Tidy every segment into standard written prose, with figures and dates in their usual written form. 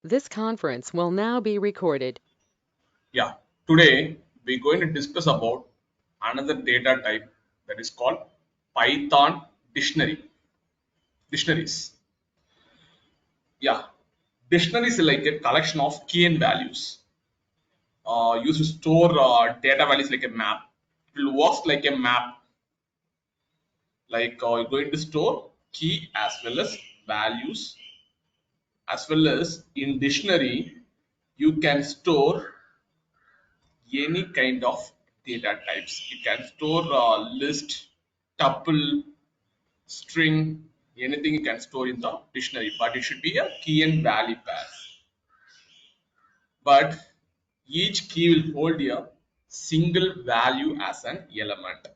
This conference will now be recorded. Yeah, today we're going to discuss about another data type that is called Python dictionaries. Yeah, dictionaries is like a collection of key and values used to store data values like a map. It will work like a map, like you're going to store key as well as values, as well as in dictionary you can store any kind of data types. You can store list, tuple, string, anything you can store in the dictionary, but it should be a key and value pair. But each key will hold a single value as an element.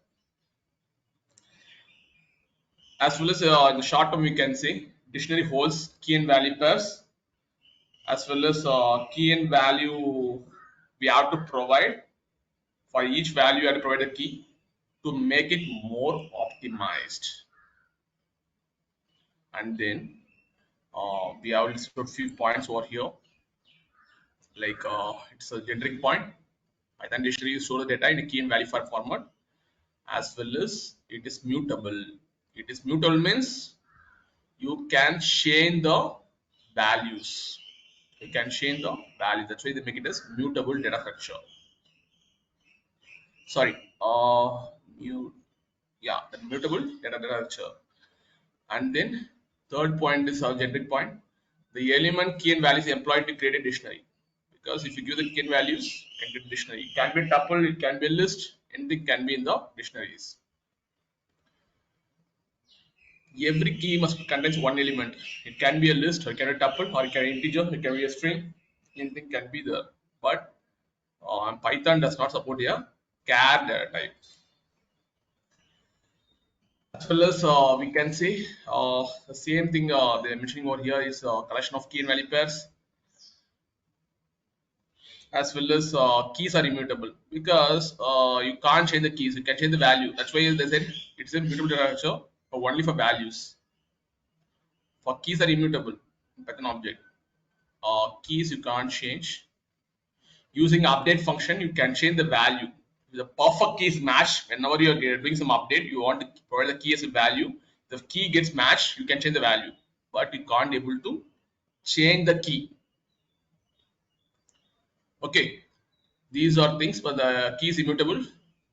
As well as in the short term, we can say dictionary holds key and value pairs, as well as key and value we have to provide. For each value, you have to provide a key to make it more optimized. And then we have listed a few points over here, like it's a generic point. Python dictionary store the data in a key and value file format, as well as it is mutable. It is mutable means you can change the values. You can change the value. That's why they make it as mutable data structure. Sorry, mu yeah, the mutable data structure. And then third point is our generic point. The element key and values employed to create a dictionary. Because if you give the key and values, you can get a dictionary. It can be a tuple, it can be a list, anything can be in the dictionaries. Every key must contains one element. It can be a list, or it can be a tuple, or it can be an integer, it can be a string. Anything can be there. But Python does not support a char data type. As well as we can say the same thing they're mentioning over here is a collection of key and value pairs, as well as keys are immutable because you can't change the keys, you can change the value. That's why they said it's a mutable data structure for only for values. For keys are immutable in Python object. Keys you can't change. Using update function, you can change the value. If the perfect keys match, whenever you are doing some update, you want to provide the key as a value. The key gets matched, you can change the value, but you can't able to change the key. Okay, these are things, but the key is immutable,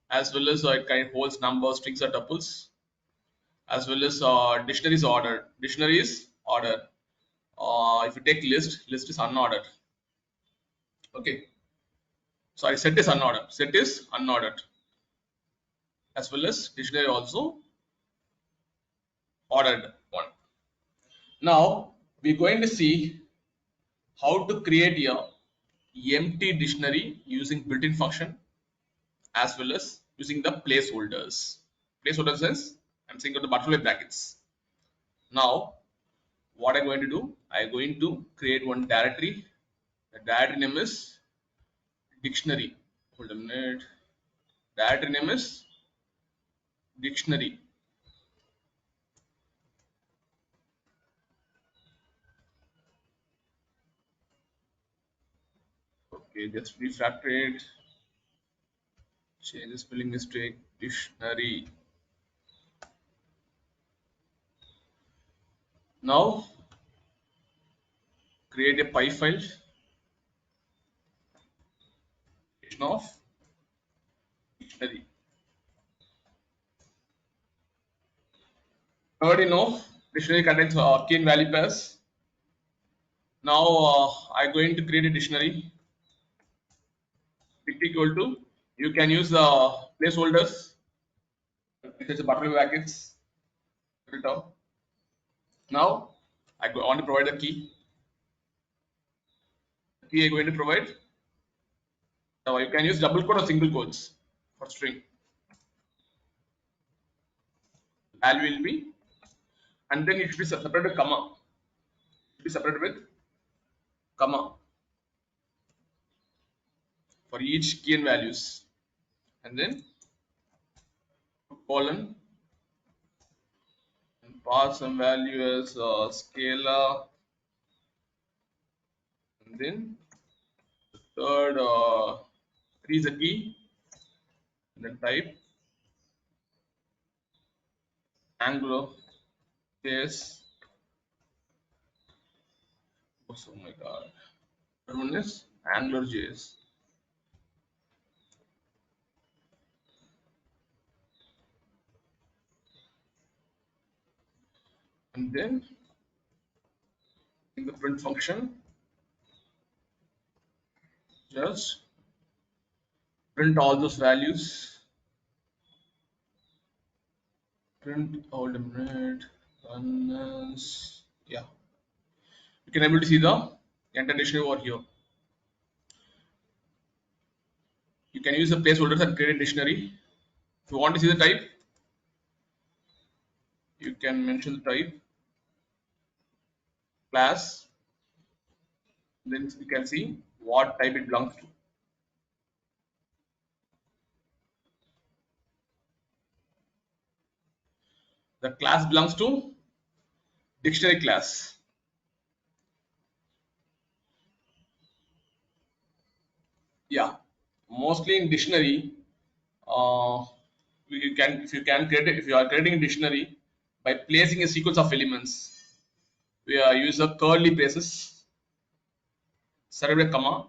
as well as it kind of holds numbers, strings, or tuples, as well as dictionary is ordered. Dictionary is ordered. If you take list is unordered. Okay, sorry, set is unordered. Set is unordered, as well as dictionary also ordered one. Now we're going to see how to create a empty dictionary using built-in function, as well as using the placeholders. Placeholders says I'm saying the butterfly brackets. Now what I'm going to do, I'm going to create one directory. The directory name is dictionary. Hold a minute. Directory name is dictionary. Okay, just refactor it. Change the spelling mistake. Dictionary. Now create a py file of dictionary. Already know dictionary contains key and value pairs. Now I'm going to create a dictionary. Dict equal to, you can use the placeholders. It's a button brackets. Now want to provide a key. The key I'm going to provide. Now you can use double quote or single quotes for string. Value will be, and then it should be separated with comma. It should be separated with comma for each key and values, and then colon and pass some value as scalar And then third, three is a key, and then type Anglo JS. Oh my god. Third one is Angular JS. And then in the print function, just print all those values. Print all the minute. Yeah. You can able to see the entire dictionary over here. You can use the placeholders and create a dictionary. If you want to see the type, you can mention the type, class, then you can see what type it belongs to. The class belongs to dictionary class. Yeah, mostly in dictionary, uh, you can if you can create if you are creating a dictionary by placing a sequence of elements, we use a curly braces, surrounded comma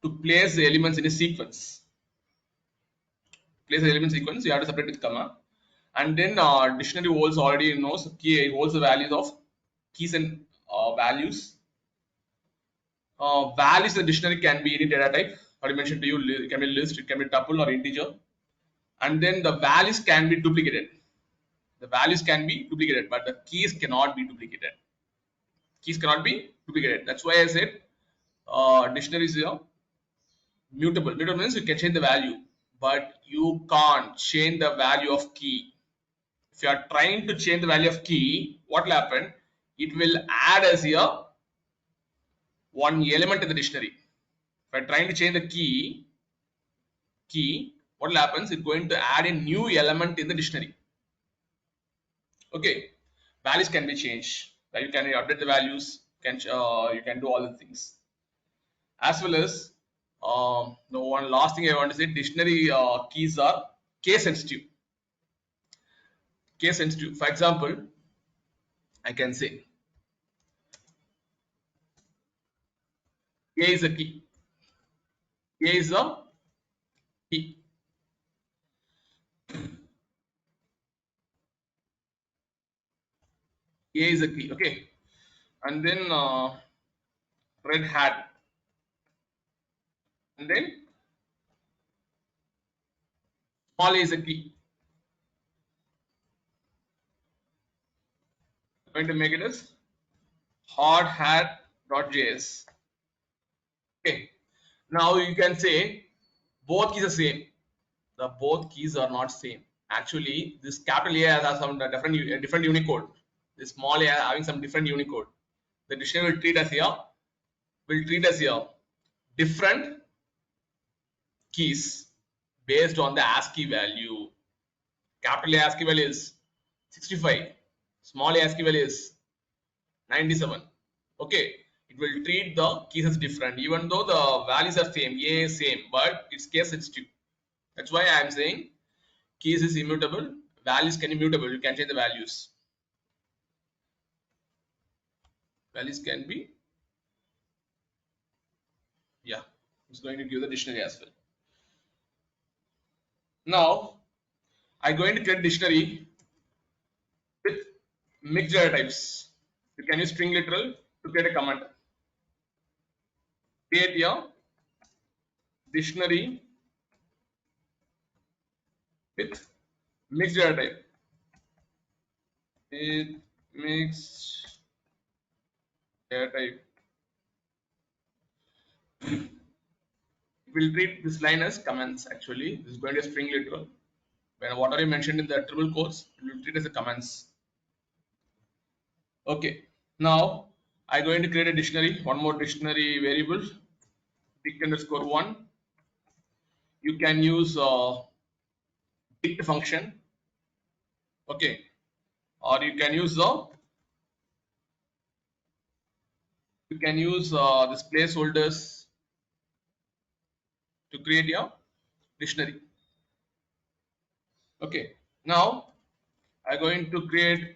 to place the elements in a sequence. Place the element sequence, you have to separate with comma, and then dictionary holds already knows key holds the values of keys and values. Values in the dictionary can be any data type. I mentioned to you, it can be list, it can be tuple or integer, and then the values can be duplicated. The values can be duplicated, but the keys cannot be duplicated. Keys cannot be duplicated. That's why I said dictionary is mutable. Mutable means you can change the value, but you can't change the value of key. If you are trying to change the value of key, what will happen? It will add as a one element in the dictionary. If I am trying to change the key, what will happen? It's going to add a new element in the dictionary. Okay, values can be changed. Right? You can update the values. You can do all the things. As well as the one last thing I want to say: dictionary keys are case sensitive. Case sensitive. For example, I can say A is a key. A is a key. A is a key. Okay, and then red hat, and then small a is a key. I'm going to make it as hard hat.js. Okay, now you can say both keys are same. The both keys are not same. Actually, this capital A has some different Unicode. This small a having some different Unicode. The dictionary will treat as here different keys based on the ASCII value. Capital A ASCII value is 65. Small a ASCII value is 97. Okay, it will treat the keys as different, even though the values are same, A is same, but it's case sensitive. That's why I am saying keys is immutable, values can be mutable. You can change the values. Values can be, yeah. It's going to give the dictionary as well. Now I'm going to create dictionary with mixed data types. You can use string literal to create a command. Create a dictionary with mixed data type. With mixed data type. We'll treat this line as comments. Actually, this is going to be a string literal. When whatever you mentioned in the triple quotes, we'll treat as a comments. Okay. Now I'm going to create a dictionary. One more dictionary variable. Dict underscore one. You can use dict function. Okay. Or you can use the You can use this placeholders to create your dictionary. Okay, now I'm going to create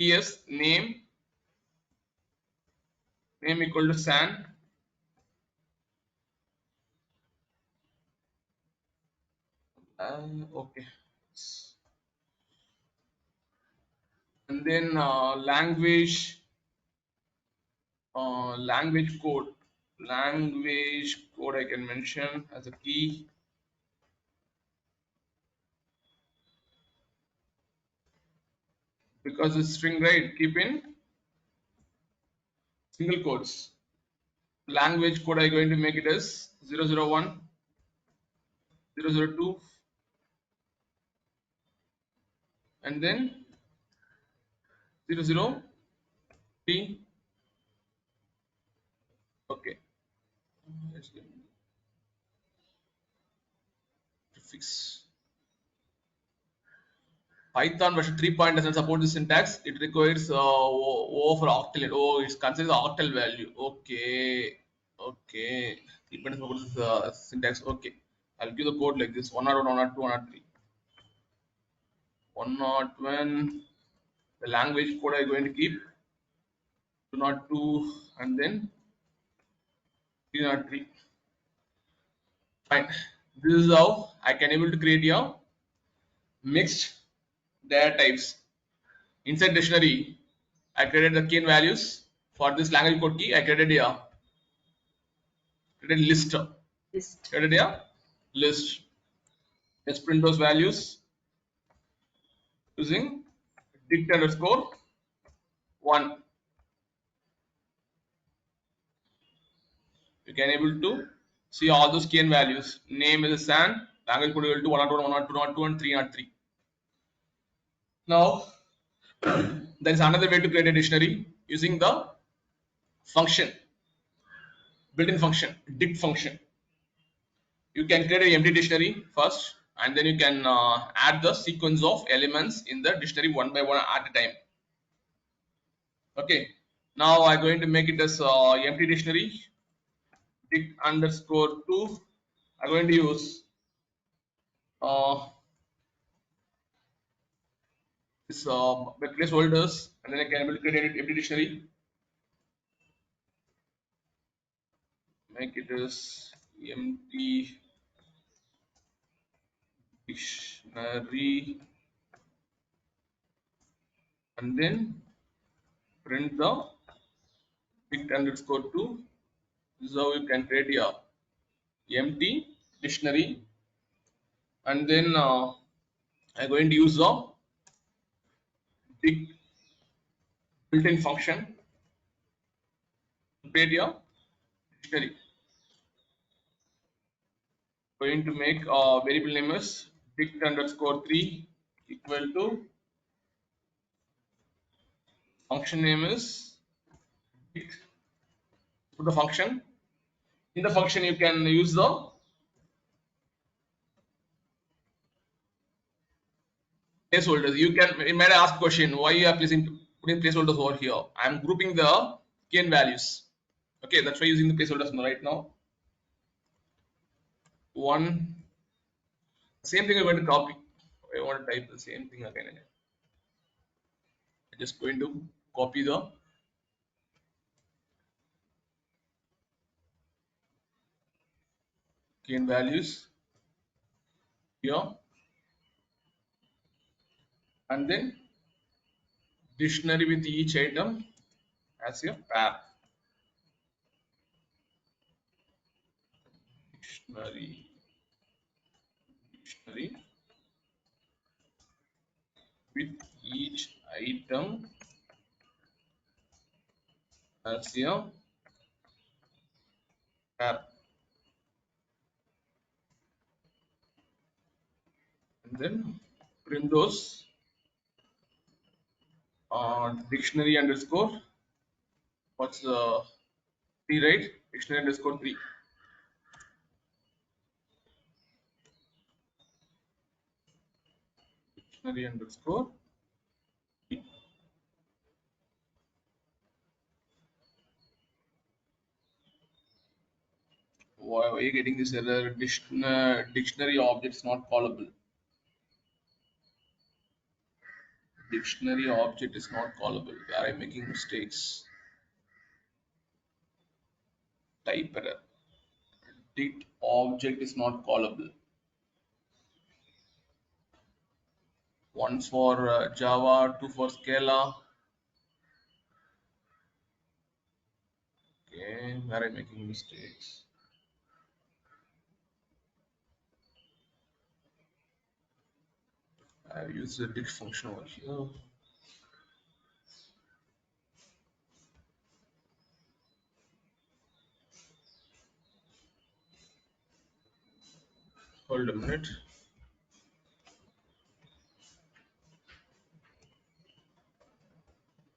PS name equal to san. Okay, and then language code. Language code I can mention as a key because it's string, right? Keep in single quotes. Language code I going to make it as 001, 002, and then 003. Okay, let's get prefix. Python version 3 doesn't support this syntax. It requires O for octal. Oh, it's considered octal value. Okay, okay. 3 doesn't support this syntax. Okay, I'll give the code like this: 101, 102, 103, 101. The language code I'm going to keep 202, and then 303. Fine. This is how I can able to create a mixed data types inside dictionary. I created the key and values for this language code key. I created list. Created a list. Let's print those values using dict underscore one. You can able to see all those key and values. Name is a san. Language code equal to 102, 102, and 303. Now there is another way to create a dictionary using the function, built-in function, dict function. You can create an empty dictionary first, and then you can add the sequence of elements in the dictionary one by one at a time. Okay, now I'm going to make it as empty dictionary dict underscore 2. I'm going to use uh, this placeholders, and then I can create an empty dictionary. Make it as empty dictionary, and then print the dict underscore 2. This is how you can create a empty dictionary, and then I'm going to use the dict built-in function to create a dictionary. Going to make variable name as dict underscore 3 equal to function name is dict. So the function, in the function you can use the placeholders. You can, it might ask question why you are putting placeholders over here. I am grouping the key and values. Okay, that's why using the placeholders right now. One, same thing I'm going to copy. I want to type the same thing again. I'm just going to copy the key and values here, and then dictionary with each item as a pair. Dictionary with each item as a pair, and then print those dictionary underscore what's the 3, right? Dictionary underscore 3. Dictionary underscore 3. Why are you getting this error? Dictionary object is not callable. Dictionary object is not callable. Where I'm making mistakes. Type error. Dict object is not callable. One for Java, two for Scala. Okay, where I'm making mistakes. I've used the dict function over here. Hold a minute.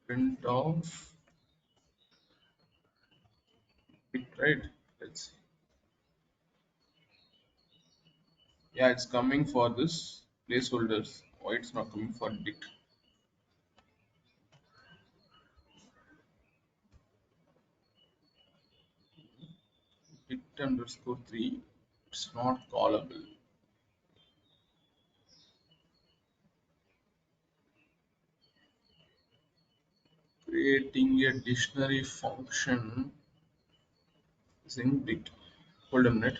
Print off dict, right? Let's see. Yeah, it's coming for this placeholders. Why it's not coming for dict? Dict underscore 3. It's not callable. Creating a dictionary function using dict. Hold a minute.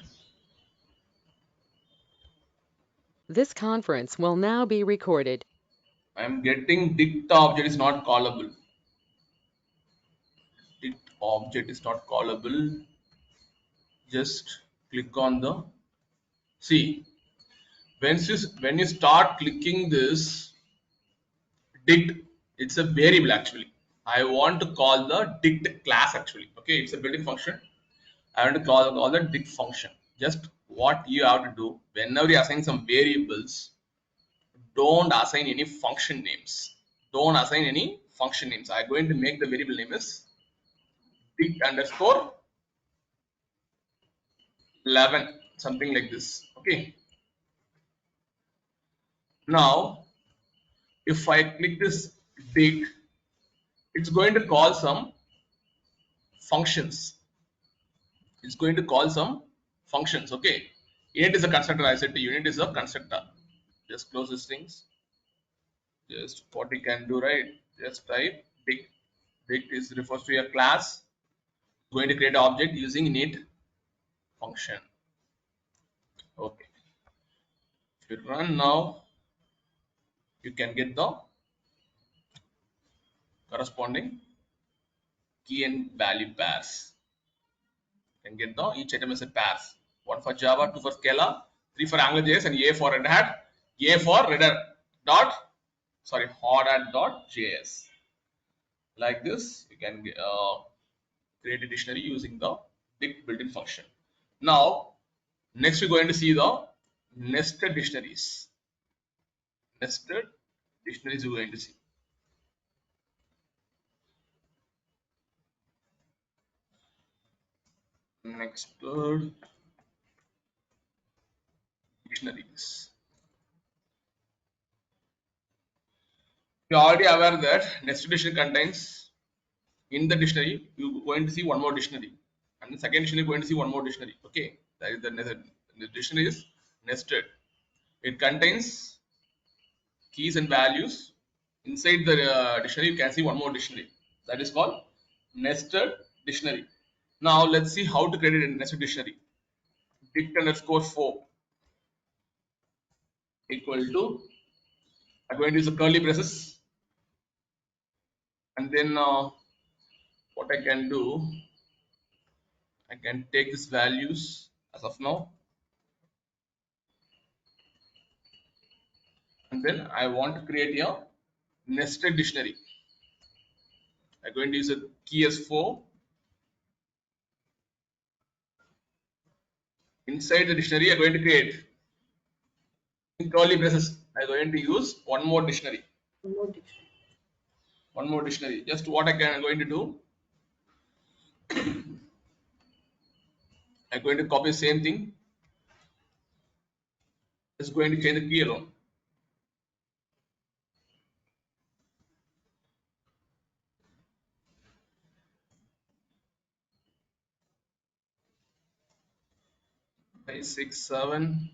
This conference will now be recorded. I'm getting dict object is not callable. Dict object is not callable. Just click on the see. When you start clicking this dict, it's a variable actually. I want to call the dict class actually. Okay, it's a built-in function. I want to call the dict function. Just what you have to do whenever you assign some variables, don't assign any function names. Don't assign any function names. I'm going to make the variable name is dict underscore 11, something like this. Okay. Now, if I click this dict, it's going to call some functions. It's going to call some functions. Okay. Unit is a constructor. I said the unit is a constructor. Just close these things. Just what you can do, right? Just type dict. Dict is refers to a class. Going to create an object using init function. Okay. If you run now, you can get the corresponding key and value pairs. You can get the each item as a pairs. One for Java, two for Scala, three for AngularJS, and A for Red Hat, A for Red Hat Hot Hat dot JS. Like this, you can create a dictionary using the dict built-in function. Now, next we're going to see the nested dictionaries. Nested dictionaries we're going to see. Nested dictionaries. You're already aware that nested dictionary contains in the dictionary you're going to see one more dictionary, and the second dictionary you're going to see one more dictionary. Okay, that is the dictionary is nested. It contains keys and values. Inside the dictionary you can see one more dictionary, that is called nested dictionary. Now let's see how to create a nested dictionary. Dict underscore 4 equal to, I'm going to use the curly braces, and then what I can do, I can take these values as of now, and then I want to create a nested dictionary. I'm going to use a key as 4. Inside the dictionary, I'm going to create in curly braces. I'm going to use one more dictionary. One more dictionary. Just what I'm going to do, I'm going to copy the same thing. Just going to change the key alone. 5, 6, 7.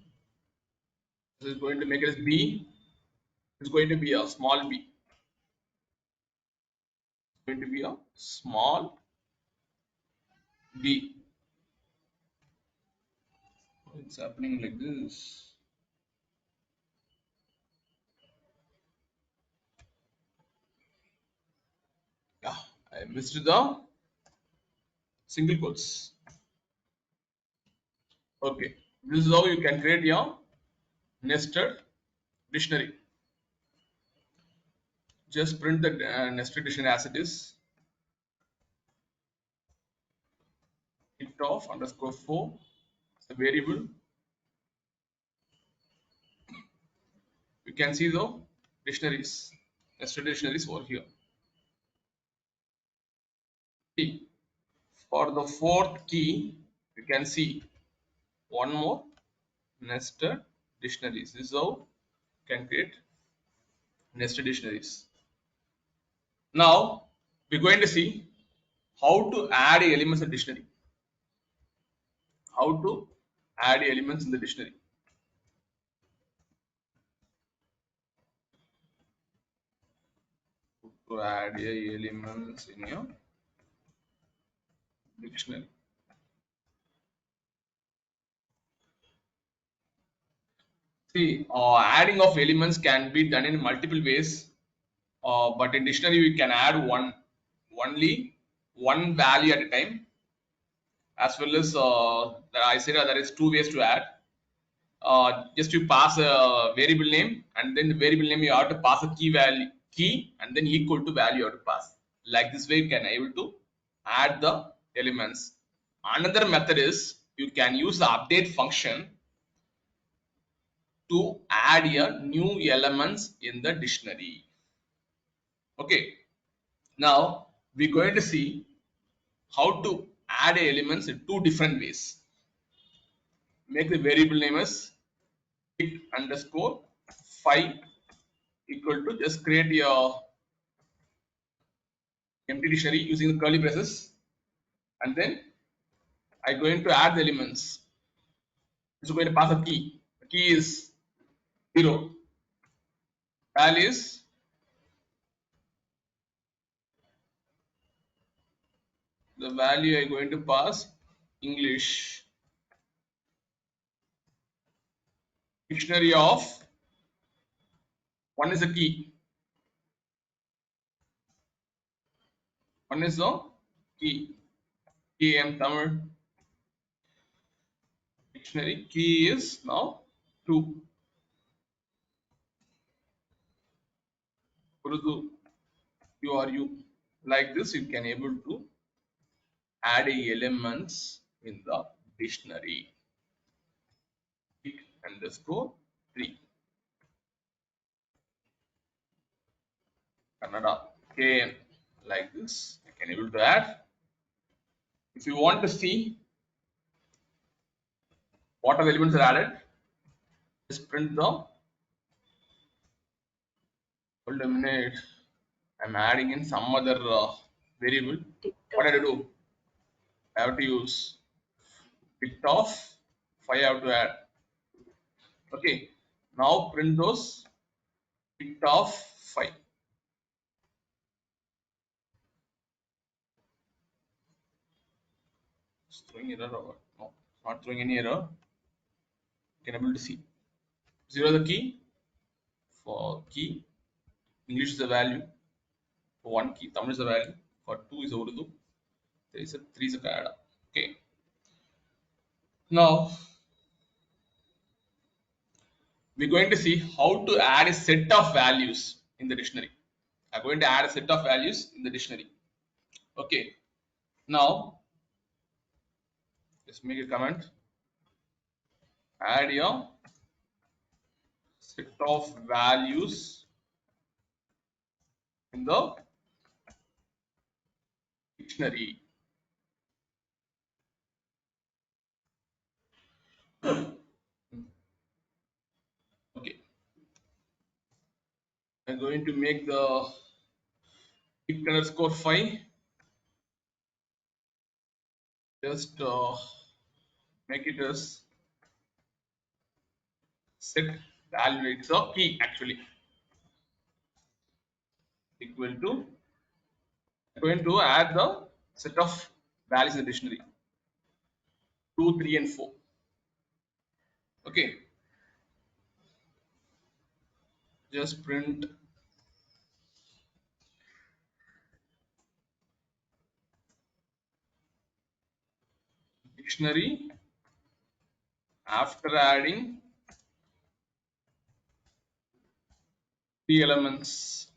This is going to make it as B. It's going to be a small b. It's going to be a small b. It's happening like this. Yeah, I missed the single quotes. Okay, this is how you can create your nested dictionary. Just print the nested dictionary as it is. Dict of underscore 4, the variable. You can see the dictionaries, nested dictionaries over here. Key. For the fourth key, you can see one more nested dictionaries. This is how you can create nested dictionaries. Now we're going to see how to add elements in dictionary. How to add elements in the dictionary. To add elements in your dictionary. See, adding of elements can be done in multiple ways, but in dictionary we can add only one value at a time, as well as I said there is two ways to add. Just you pass a variable name, and then the variable name you have to pass a key and then equal to value you have to pass. Like this way you can able to add the elements. Another method is you can use the update function to add a new elements in the dictionary. Okay, now we're going to see how to add elements in two different ways. Make the variable name as dict underscore 5 equal to, just create your empty dictionary using the curly braces, and then I'm going to add the elements. It's going to pass a key. The key is 0. Value is the value I'm going to pass English. Dictionary of, one is a key. One is the key. KM Tamil dictionary. Key is now 2. Urdu, URU. Like this, you can able to add elements in the dictionary. Underscore 3. Kannada. KN. Like this, you can able to add. If you want to see what are the elements are added, just print the, hold a minute. I'm adding in some other variable. What I do? I have to use dict of 5. I have to add. Okay. Now print those dict of 5. It's throwing error or what? No, it's not throwing any error. You can able to see. 0 is the key. For key, English is the value. For 1 key, Tamil is the value. For 2 is Urdu. There is a 3 is a Kannada. Okay. Now we're going to see how to add a set of values in the dictionary. I'm going to add a set of values in the dictionary. Okay. Now let's make a comment. Add your set of values in the dictionary. Okay. I'm going to make the dict underscore 5. Just make it as set value, it's a key actually, equal to, going to add the set of values in the dictionary 2, 3 and 4. Okay, just print dictionary after adding 3 elements.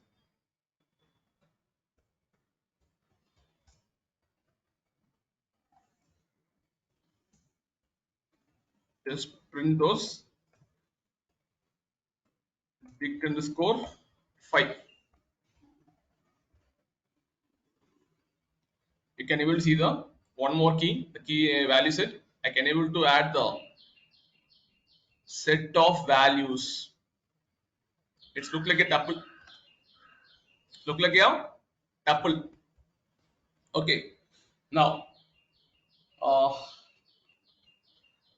Just print those dict underscore 5. You can able to see the one more key, the key value set. I can able to add the set of values. It's look like a tuple. Look like a tuple. Okay. Now, uh,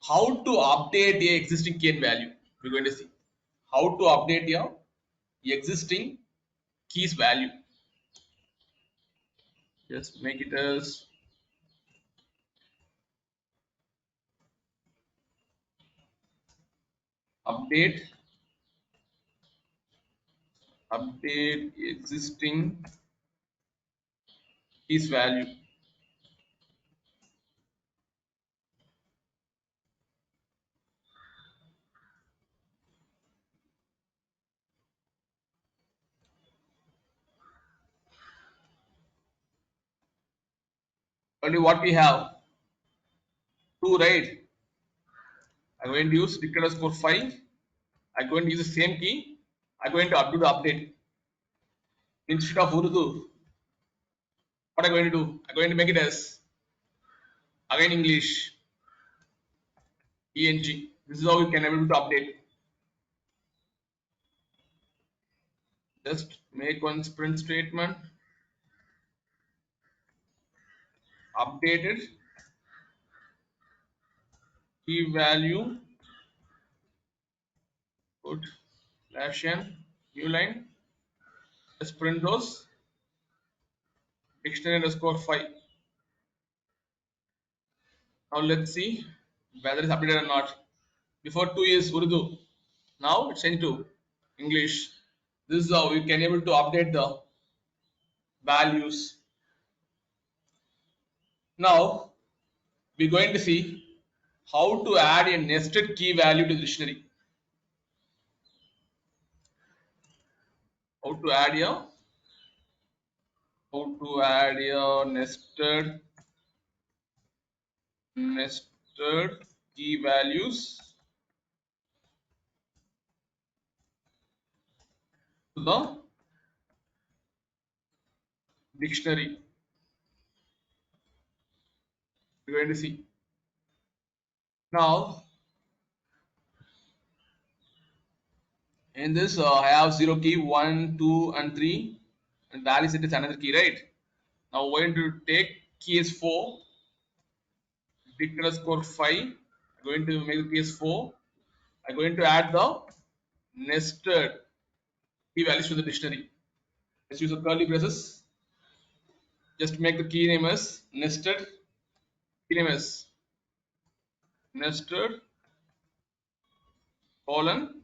how to update the existing key and value? We're going to see how to update your existing keys value. Just make it as update existing keys value. Only what we have two, right? I'm going to use dict underscore 5. I'm going to use the same key. I'm going to do the update. Instead of Urdu, what I'm going to do? I'm going to make it as again English ENG. This is how we can able to update. Just make one print statement, updated key value, put slash n, new line. Just print those dictionary underscore 5. Now let's see whether it's updated or not. Before 2 years Urdu, now it's changed to English. This is how we can able to update the values. Now we're going to see how to add a nested key value to the dictionary. How to add a nested key values to the dictionary. We're going to see. Now in this I have 0 key, 1, 2 and 3 and value set is another key, right? Now we're going to take key is 4, dict underscore 5. I'm going to make the key is 4. I'm going to add the nested key values to the dictionary. Let's use the curly braces. Just make the key name as nested. Key name as nested colon.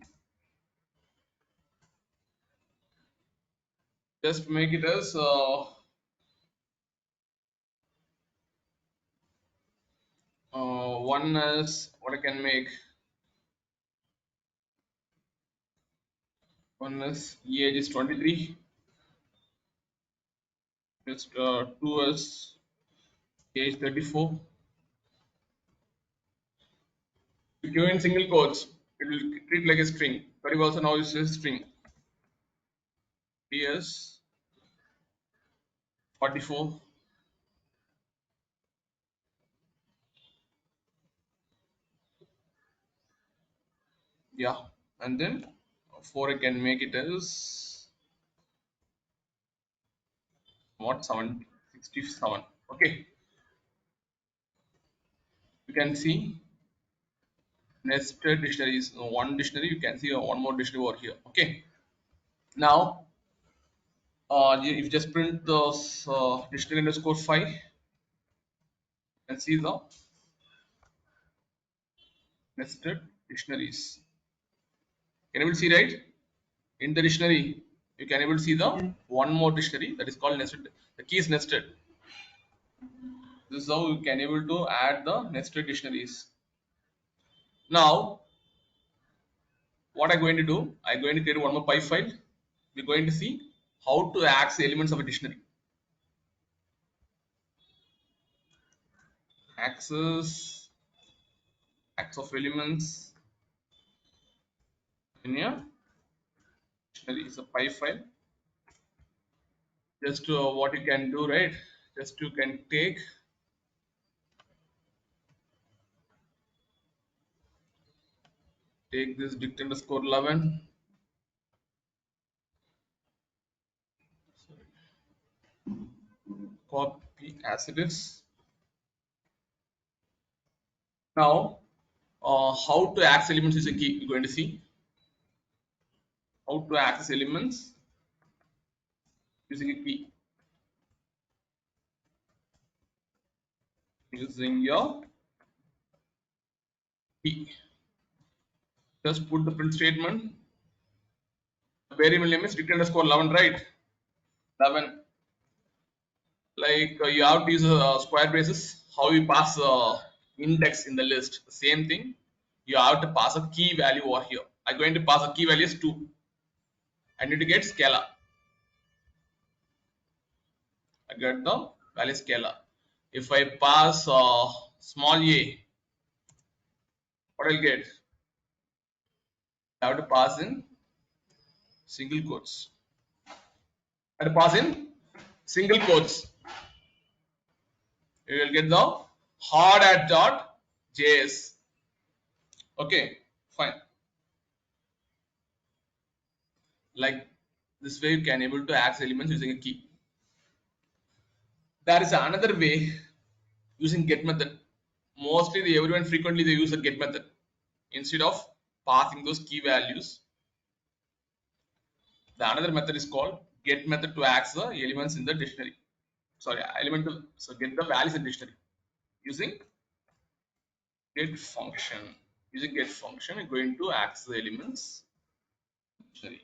Just make it as one as what I can make. One as age is 23. Just 2 as age 34. If you in single quotes, it will treat like a string, but it also now is a string. 3 as 44. Yeah, and then 4 I can make it as what 67. Okay, you can see nested dictionaries. One dictionary, you can see one more dictionary over here. Okay. Now, if you just print the dictionary underscore 5, you can see the nested dictionaries. Can you see, right? In the dictionary, you can able to see the one more dictionary that is called nested. The key is nested. This is how you can able to add the nested dictionaries. Now, what I'm going to do, I'm going to create one more pipe file. We're going to see how to access elements of a dictionary. Access of elements in a dictionary is a pipe file. Just what you can do, right? Just you can take this dict underscore 11, copy as it is. Now, how to access elements is a key. You're going to see how to access elements using a key. Using your key. Just put the print statement. Variable name is dict underscore 11, right? 11. Like you have to use square braces. How you pass index in the list? Same thing. You have to pass a key value over here. I'm going to pass a key value is 2. I need to get scalar. I get the value scalar. If I pass small a, what I'll get? I have to pass in single quotes. I have to pass in single quotes. You will get the hard at dot js. Okay, fine. Like this way, you can able to access elements using a key. There is another way using get method. Mostly, everyone frequently they use the get method instead of passing those key values. The another method is called get method to access the elements in the dictionary. Sorry, elemental. So get the values in dictionary using get function. Using get function, we're going to access the elements in dictionary.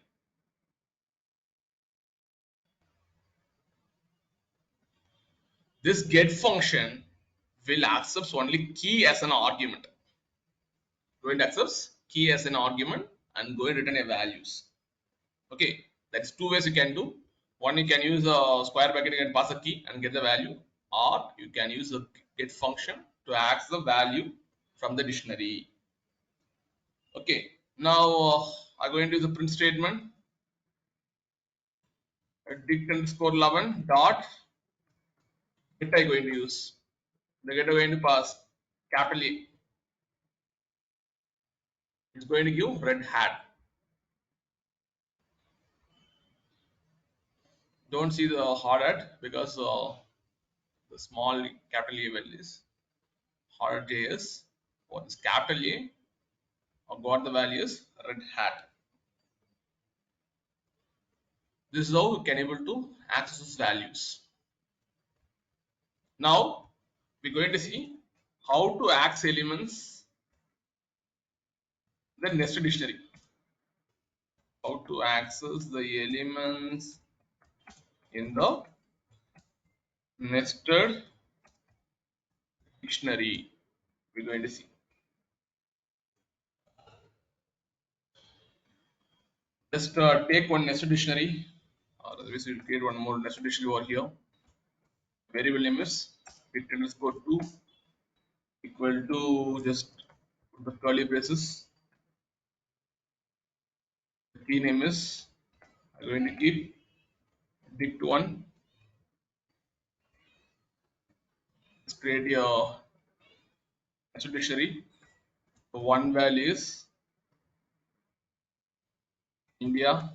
This get function will accept only key as an argument. Going to accept key as an argument and going to return a values. Okay, that's two ways you can do. One, you can use a square bracket and pass a key and get the value, or you can use a get function to access the value from the dictionary. Okay, now I'm going to use the print statement. Dict underscore 11 dot get I going to use. The get I'm going to pass capital A. It's going to give red hat. Don't see the hard hat because the small capital A value is hard JS or this capital A or got the values red hat. This is how you can able to access values. Now we're going to see how to access elements in the nested dictionary. How to access the elements in the nested dictionary. We're going to see. Just take one nested dictionary, or otherwise we'll create one more nested dictionary over here. Variable name is dict underscore 2 equal to just put the curly braces. The key name is I'm going to keep dict1. Let's create a nested dictionary. The one value is India,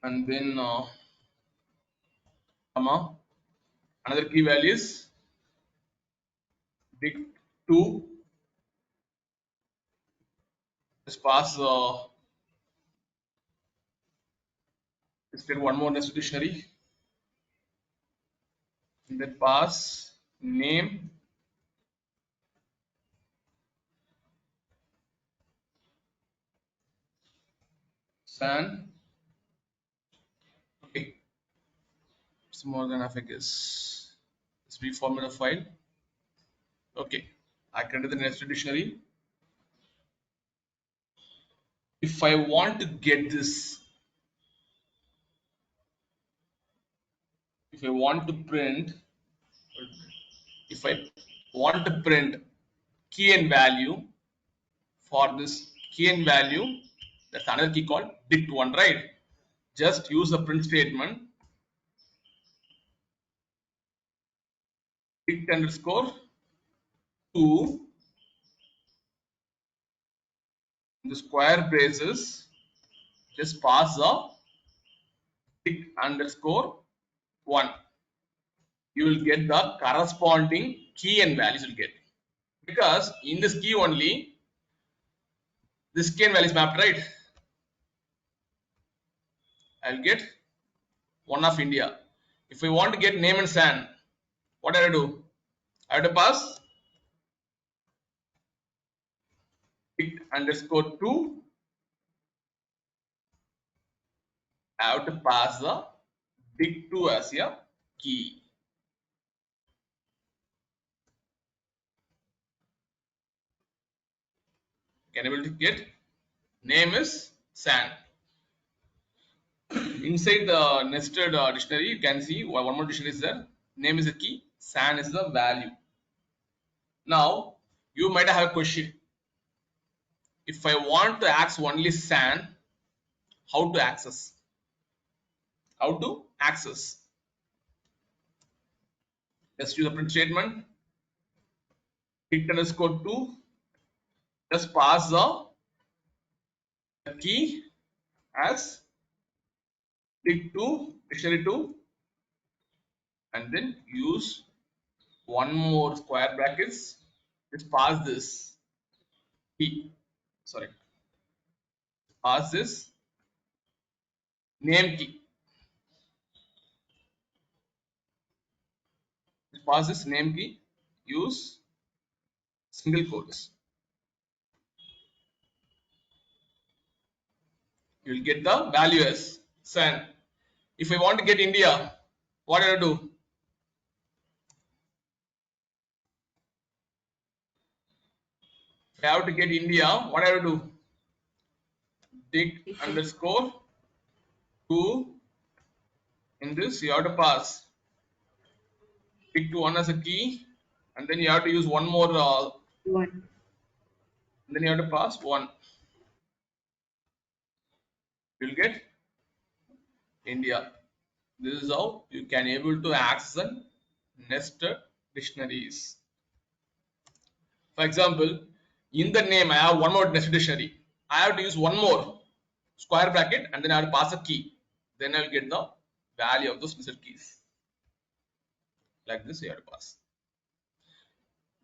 and then another key value is dict2 Just pass. Let's get one more nested dictionary. And then pass name san. Okay, it's more than enough, I guess. Let's reformat the file. Okay, I created the nested dictionary. If I want to get this, if I want to print, if I want to print key and value for this key and value, that's another key called dict1, right? Just use the print statement dict underscore 2 the square braces, just pass the dict underscore 1. You will get the corresponding key and values you'll get, because in this key only this key and values mapped, right? I'll get one of India. If I want to get name and san, what do I do? I have to pass dict underscore 2. I have to pass the dict2 as a key. Can able to get name is san. Inside the nested dictionary, you can see one more dictionary is there. Name is the key, san is the value. Now, you might have a question. If I want to access only san, how to access? How to access? Just use the print statement. Dict underscore 2. Just pass the key as dict2, dictionary 2, and then use one more square brackets. Just pass this key. Sorry, pass this name key. Just pass this name key. Use single quotes. You will get the value as san. If I want to get India, what do I do? If I have to get India, what do I do? Dict underscore 2. In this, you have to pass dict 1 as a key, and then you have to use one more, One. and then you have to pass 1. You'll get India. This is how you can able to access the nested dictionaries. For example, in the name I have one more nested dictionary. I have to use one more square bracket and then I have to pass a key. Then I will get the value of those nested keys. Like this, you have to pass.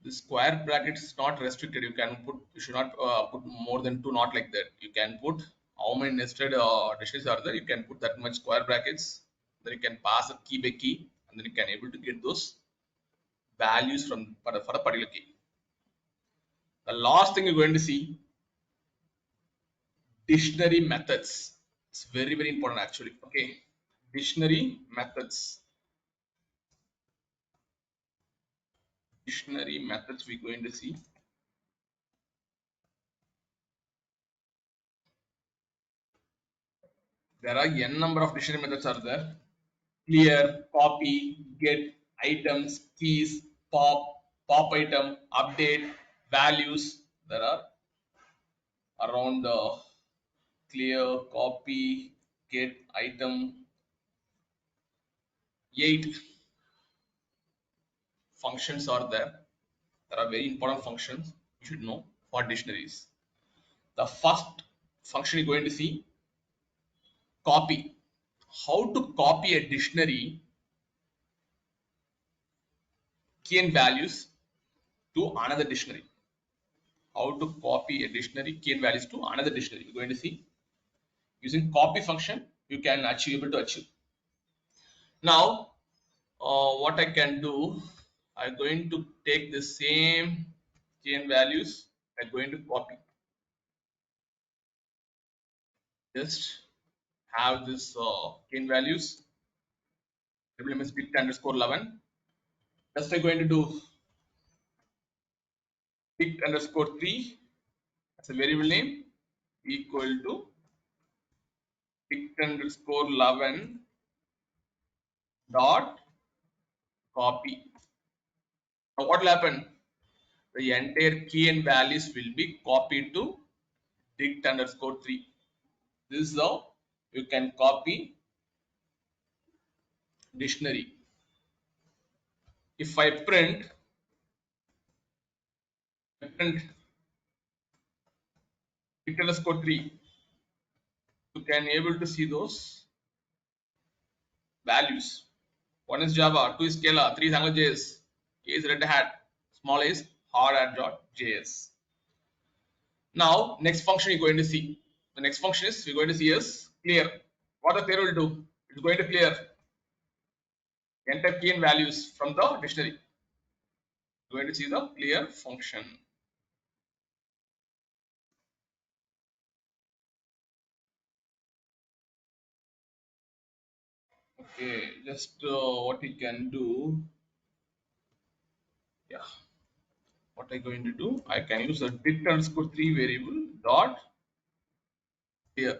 The square bracket is not restricted. You can put, you should not put more than 2, not like that. You can put how many nested dictionaries are there. You can put that much square brackets. Then you can pass a key by key, and then you can able to get those values from for a particular key. The last thing you're going to see, dictionary methods. It's very very important actually. Okay, dictionary methods. Dictionary methods we're going to see. There are n number of dictionary methods are there. Clear, copy, get, items, keys, pop item, update, values. There are around clear, copy, get, item, 8 functions are there. There are very important functions you should know for dictionaries. The first function you're going to see, copy. How to copy a dictionary key and values to another dictionary. how to copy a dictionary key and values to another dictionary. We're going to see using copy function you can able to achieve. Now what I can do, I'm going to take the same key and values. I'm going to copy. Just have this key and values. Problem is dict underscore 11. Just I'm going to do dict underscore 3 as a variable name equal to dict underscore 11 dot copy. Now what will happen? The entire key and values will be copied to dict underscore 3. This is how you can copy dictionary. If I print dict underscore 3, you can able to see those values. One is Java, two is Scala, three is AngularJS, A is Red Hat, small a is hardhat.js. Now, next function you're going to see. The next function is we're going to see is clear. What the clear will do? It's going to clear enter key and values from the dictionary. We're going to see the clear function. Okay, just what we can do. Yeah, what I'm going to do, I can use a dict underscore 3 variable dot here.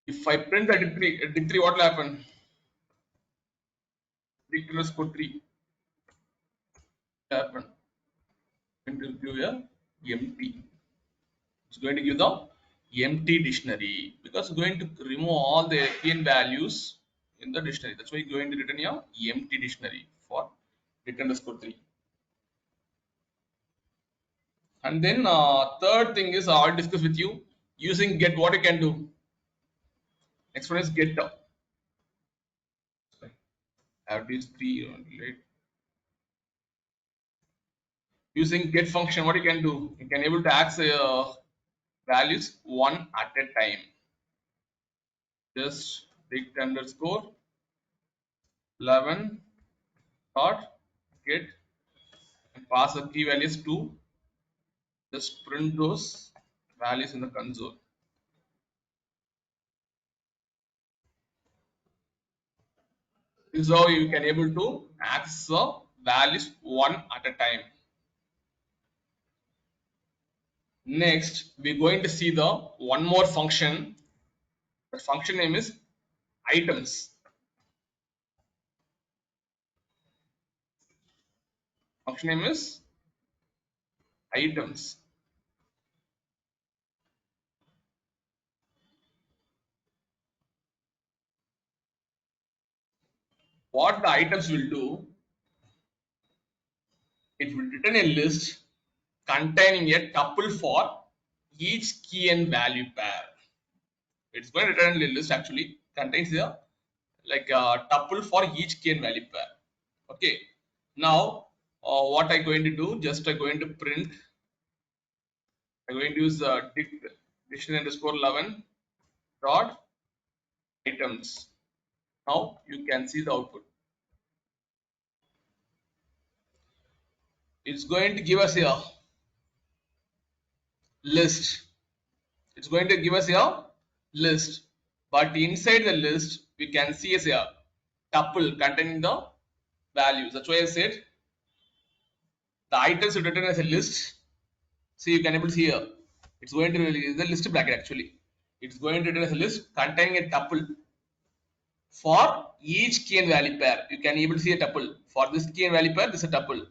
If I print the dict 3, what will happen? Dict underscore 3 will happen. Going to give a empty. It's going to give the empty dictionary because it's going to remove all the key values in the dictionary. That's why you're going to return a empty dictionary for dict underscore 3. And then third thing is I'll discuss with you using get. What you can do. Next one is get. Have these three right? Using get function. What you can do? You can able to access values one at a time. Just dict underscore 11 dot get and pass the key values to. Just print those values in the console. This is how you can able to access the values one at a time. Next, we're going to see the one more function. The function name is items. Function name is items. What the items will do, it will return a list containing a tuple for each key and value pair. It's going to return a list actually contains a like a tuple for each key and value pair. Okay. Now, what I'm going to do, just I'm going to print. I'm going to use dictionary underscore 11 dot items. Now you can see the output. It's going to give us a list. It's going to give us a list, but inside the list we can see as a tuple containing the values. That's why I said the items are written as a list. So you can able to see here. It's going to is the list bracket actually. It's going to return as a list containing a tuple for each key and value pair. You can able to see a tuple. For this key and value pair, this is a tuple.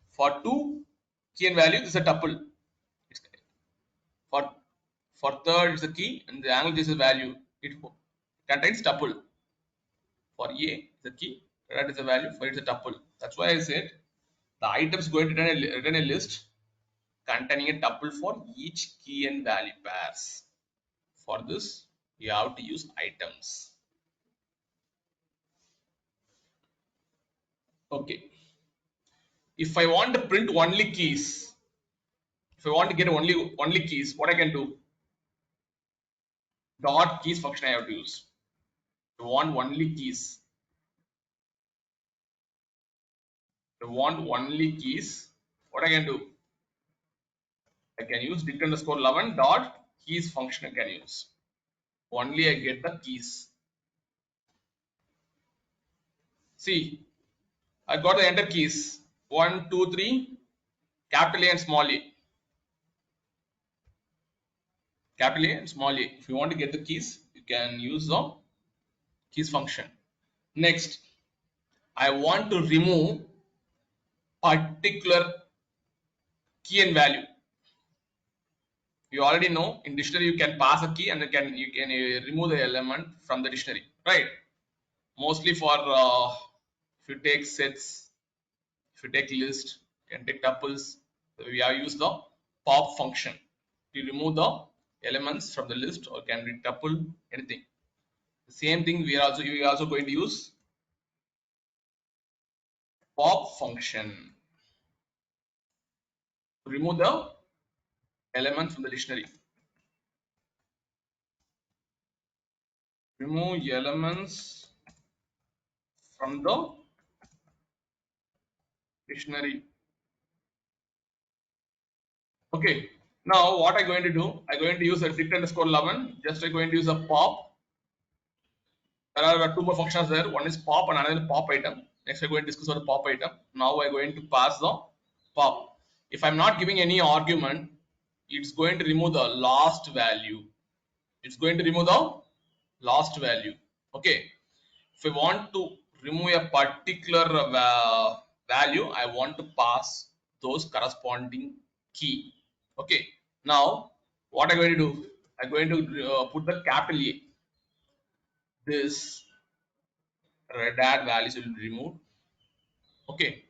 For two key and value, this is a tuple. It's, for third, it's a key, and the angle is a value. It contains tuple. For A, the key, that is a value. For it's a tuple. That's why I said the item is going to return a list containing a tuple for each key and value pairs. For this, you have to use items. Okay. If I want to print only keys, If I want to get only keys, what I can do? Dot keys function I have to use. If I want only keys. If I want only keys, what I can do? I can use dict underscore 11 dot keys function I can use. Only I get the keys. See, I got the enter keys. 1, 2, 3, capital A and small a. Capital A and small a. If you want to get the keys, you can use the keys function. Next, I want to remove particular key and value. You already know in dictionary you can pass a key and you can remove the element from the dictionary, right? Mostly for if you take sets, if you take list, you can take tuples. So we have used the pop function to remove the elements from the list or can be tuple anything. The same thing we are also going to use pop function to remove the elements from the dictionary. Remove elements from the dictionary. Okay. Now what I'm going to do? I'm going to use a dict underscore 11. Just I'm going to use a pop. There are two more functions there. One is pop and another pop item. Next, we're going to discuss about the pop item. Now we're going to pass the pop. If I'm not giving any argument, it's going to remove the last value. It's going to remove the last value. Okay. If I want to remove a particular value, I want to pass those corresponding key. Okay. Now, what I'm going to do? I'm going to put the capital A. This red hat values will be removed. Okay,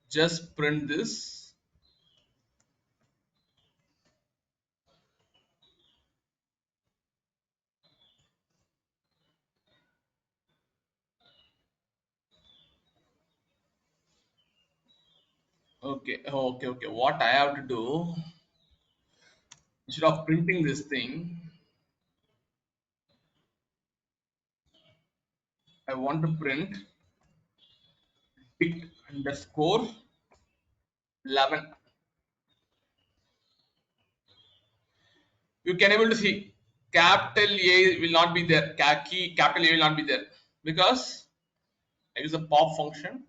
just print this. Okay. What I have to do, instead of printing this thing, I want to print dict underscore 11. You can able to see capital A will not be there. Capital A will not be there because I use a pop function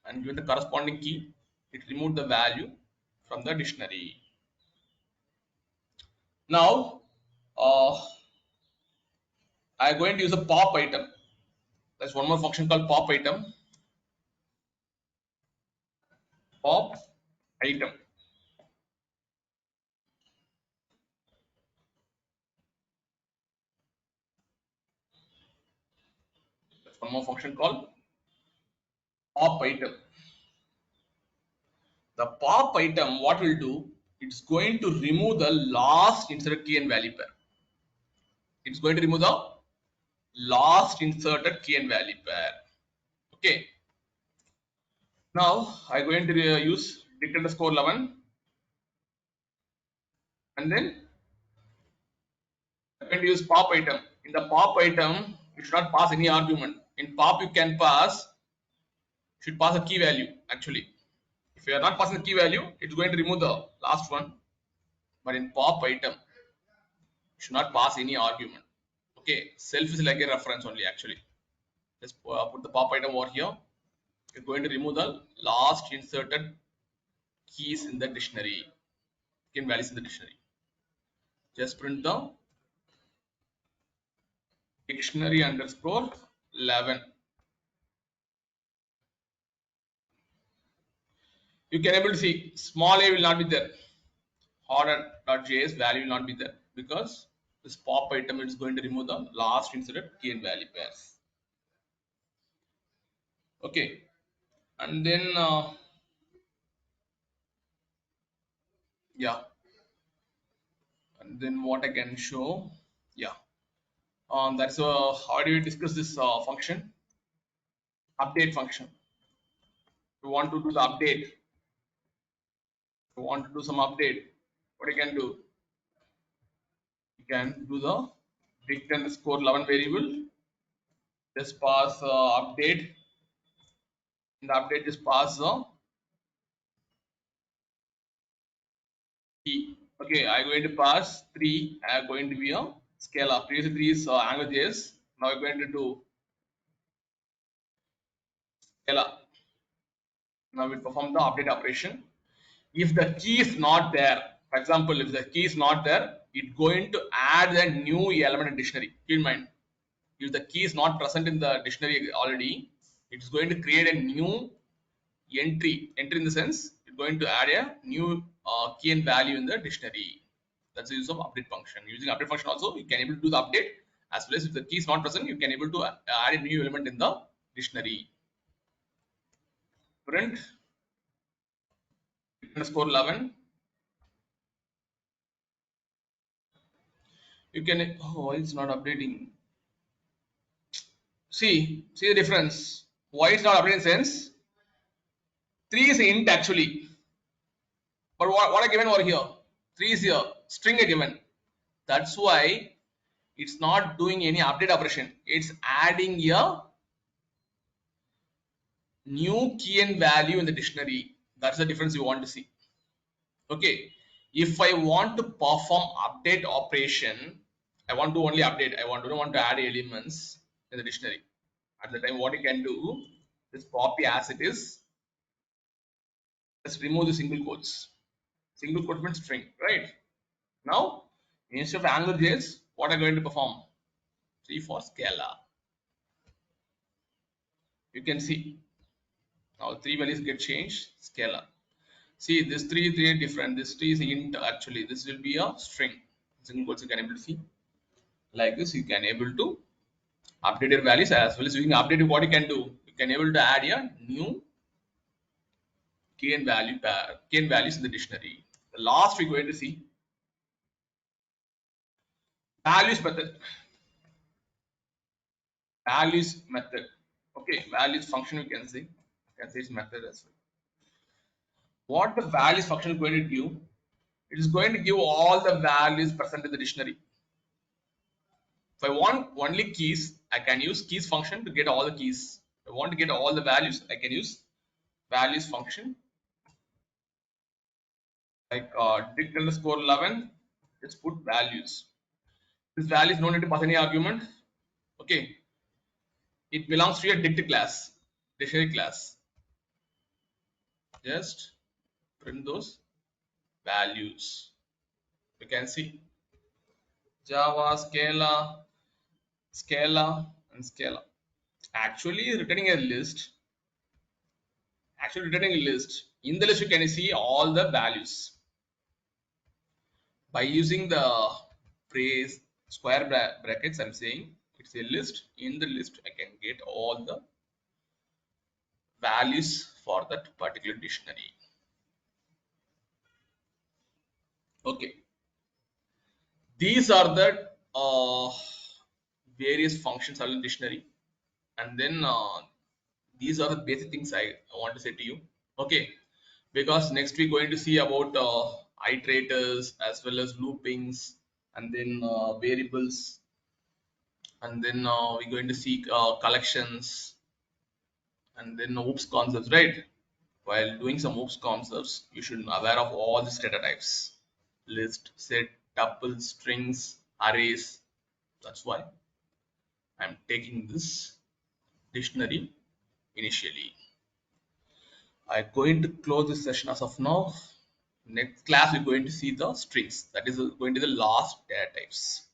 and given the corresponding key, it removed the value from the dictionary. Now, I'm going to use a pop item. There's one more function called pop item. Pop item. There's one more function called pop item. The pop item, what will do? It's going to remove the last inserted key and value pair. It's going to remove the last inserted key and value pair. Okay. Now I'm going to use dict underscore 11 and then I'm going to use pop item. In the pop item, you should not pass any argument. In pop, you can pass, should pass a key value actually. If you are not passing the key value, it's going to remove the last one. But in pop item, you should not pass any argument. Okay, self is like a reference only actually. Just put the pop item over here. You're going to remove the last inserted keys in the dictionary, key values in the dictionary. Just print the dictionary underscore 11. You can able to see small a will not be there. Order.js value will not be there because this pop item is going to remove the last inserted key and value pairs. Okay, and then yeah, and then what I can show, yeah, that's how do we discuss this function? Update function. We want to do the update. you want to do some update, what you can do? You can do the dict underscore 11 variable. Just pass update. In the update, just pass the key. Okay, I'm going to pass 3. I'm going to be a scalar. Previously 3 is AngularJS. Now I'm going to do scalar. Now we perform the update operation. If the key is not there, for example, if the key is not there, it's going to add a new element in dictionary. Keep in mind, if the key is not present in the dictionary already, it's going to create a new entry in the sense it's going to add a new key and value in the dictionary. That's the use of update function. Using update function also, you can able to do the update, as well as if the key is not present, you can able to add a new element in the dictionary. Print underscore 11. You can, oh, it's not updating. See the difference. Why it's not updating sense? 3 is int actually, but what I given over here? 3 is here, string are given. That's why it's not doing any update operation. It's adding a new key and value in the dictionary. That's the difference you want to see. Okay. If I want to perform update operation, I want to only update. Don't want to add elements in the dictionary. At the time, what you can do is copy as it is. Let's remove the single quotes. Single quote means string, right? Now, instead of AngularJS, what I'm going to perform? See for scalar. You can see now 3 values get changed. Scalar. See this 3 different. This 3 is int actually. This will be a string. Single quotes you can able to see. Like this, you can able to update your values, as well as using update. What you can do? You can able to add a new key and value pair, key and values in the dictionary. The last we're going to see values method. Values method. Okay, values function you can see. You can see its method as well. What the values function is going to do? It is going to give all the values present in the dictionary. If I want only keys, I can use keys function to get all the keys. If I want to get all the values, I can use values function like dict underscore 11. Just put values. This value is no need to pass any argument. Okay, it belongs to your dict class, dictionary class. Just print those values. You can see Java, Scala, and Scala. Actually, returning a list. In the list, you can see all the values. By using the phrase square brackets, I'm saying it's a list. In the list, I can get all the values for that particular dictionary. Okay, these are the various functions in the dictionary, and then these are the basic things I want to say to you. Okay, because next we're going to see about iterators as well as loopings, and then variables, and then we're going to see collections, and then OOPS concepts, right? While doing some OOPS concepts, you should be aware of all these data types: list, set, tuple, strings, arrays. That's why I'm taking this dictionary initially. I'm going to close this session as of now. Next class, we're going to see the strings. That is going to be the last data types.